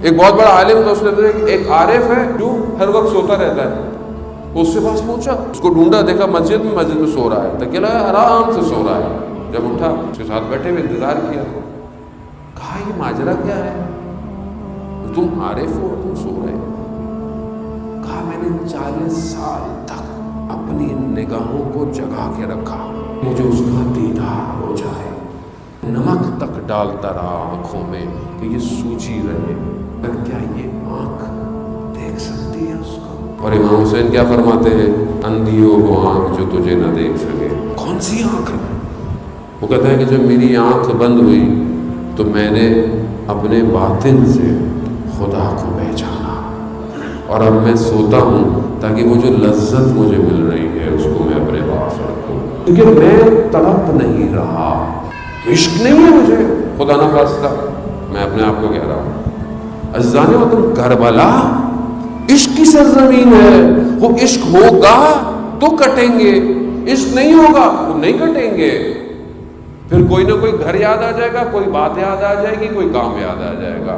ایک بہت بڑا عالم تھا، اس نے ایک عارف ہے جو ہر وقت سوتا رہتا ہے، اس سے پاس پوچھا، اس کو ڈھونڈا، دیکھا مسجد میں سو رہا ہے، تکیہ لگایا آرام سے سو رہا ہے۔ جب اٹھا اس کے ساتھ بیٹھے ہوئے انتظار کیا، کہا یہ ماجرا کیا ہے، تم عارف ہو تم سو رہے ہو؟ کہا میں نے 40 سال تک اپنی نگاہوں کو جگا کے رکھا، مجھے اس کا دیدار ہو جائے، نمک تک ڈالتا رہا آنکھوں میں کہ یہ سوجی رہے، پر کیا یہ آنکھ دیکھ سکتی ہے اس کو؟ اور امام حسین کیا فرماتے ہیں، اندھیوں کو آنکھ جو تجھے نہ دیکھ سکے۔ کون سی آنکھ ہے؟ وہ کہتا ہے کہ جب میری آنکھ بند ہوئی تو میں نے اپنے باطن سے خدا کو پہچانا، اور اب میں سوتا ہوں تاکہ وہ جو لذت مجھے مل رہی ہے اس کو میں اپنے پاس رکھوں، کیونکہ میں تڑپ نہیں رہا، عشق نہیں ہے مجھے، خدا نہ خواستہ میں اپنے آپ کو کہہ رہا ہوں۔ عزیزان وطن، کربلا عشق کی سرزمین ہے، وہ عشق ہوگا تو کٹیں گے، عشق نہیں ہوگا وہ نہیں کٹیں گے۔ پھر کوئی نہ کوئی گھر یاد آ جائے گا، کوئی بات یاد آ جائے گی، کوئی کام یاد آ جائے گا،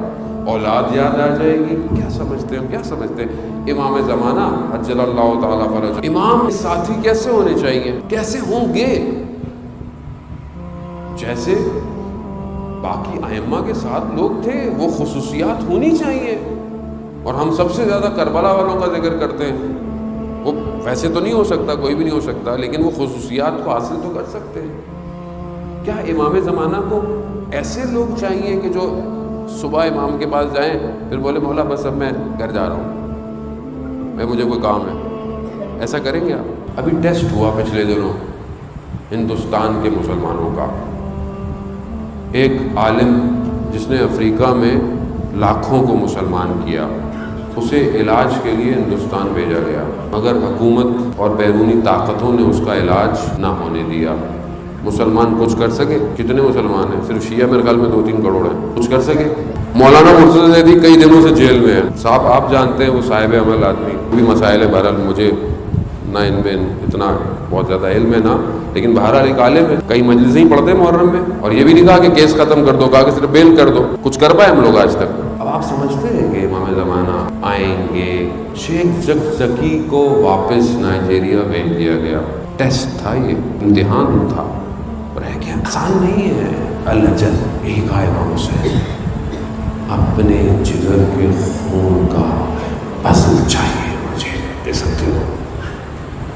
اولاد یاد آ جائے گی۔ کیا سمجھتے ہیں ہم، کیا سمجھتے ہیں امام زمانہ عجل اللہ تعالیٰ فرجہ، امام ساتھی کیسے ہونے چاہیے، کیسے ہوں گے؟ جیسے باقی ائمہ کے ساتھ لوگ تھے، وہ خصوصیات ہونی چاہیے۔ اور ہم سب سے زیادہ کربلا والوں کا ذکر کرتے ہیں، وہ ویسے تو نہیں ہو سکتا، کوئی بھی نہیں ہو سکتا، لیکن وہ خصوصیات کو حاصل تو کر سکتے ہیں۔ کیا امام زمانہ کو ایسے لوگ چاہیے کہ جو صبح امام کے پاس جائیں پھر بولے مولا بس اب میں گھر جا رہا ہوں، مجھے کوئی کام ہے؟ ایسا کریں گے آپ؟ ابھی ٹیسٹ ہوا پچھلے دنوں ہندوستان کے مسلمانوں کا، ایک عالم جس نے افریقہ میں لاکھوں کو مسلمان کیا، اسے علاج کے لیے ہندوستان بھیجا گیا، مگر حکومت اور بیرونی طاقتوں نے اس کا علاج نہ ہونے دیا۔ مسلمان کچھ کر سکے؟ کتنے مسلمان ہیں؟ صرف شیعہ میرے خیال میں 2-3 کروڑ ہیں، کچھ کر سکے؟ مولانا مرتضیٰ زیدی کئی دنوں سے جیل میں ہیں صاحب، آپ جانتے ہیں وہ صاحب عمل آدمی، بھی مسائل ہے، بہرحال مجھے نہ ان میں اتنا بہت زیادہ علم ہے نہ، لیکن بہرحال ایک عالم ہے، کئی مجلسیں ہی پڑھتے ہیں محرم میں، اور یہ بھی نہیں کہا کہ کیس ختم کر دو، کہا کہ صرف بیل کر دو۔ کچھ کر پائے ہم لوگ آج تک؟ اب آپ سمجھتے ہیں کہ امام زمانہ آئیں گے؟ شیخ زکزکی کو واپس نائجیریا بھیج دیا گیا، ٹیسٹ تھا، یہ امتحان تھا، رہ گیا، آسان نہیں ہے۔ الجل یہی کہا امام حسین، اپنے جگر کے خون کا فصل چاہیے مجھے، دے سکتے ہو؟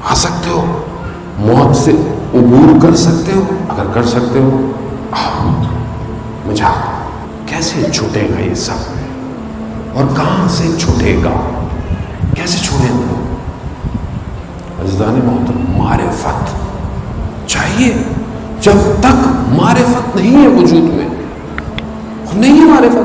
آ سکتے ہو؟ موت سے عبور کر سکتے ہو؟ اگر کر سکتے ہو آؤ، مجھے کیسے چھوٹے گا یہ سب، اور کہاں سے چھوٹے گا، کیسے چھوڑیں گے؟ عزیزان محترم، معرفت چاہیے، جب تک معرفت نہیں ہے وجود میں، نہیں ہے معرفت۔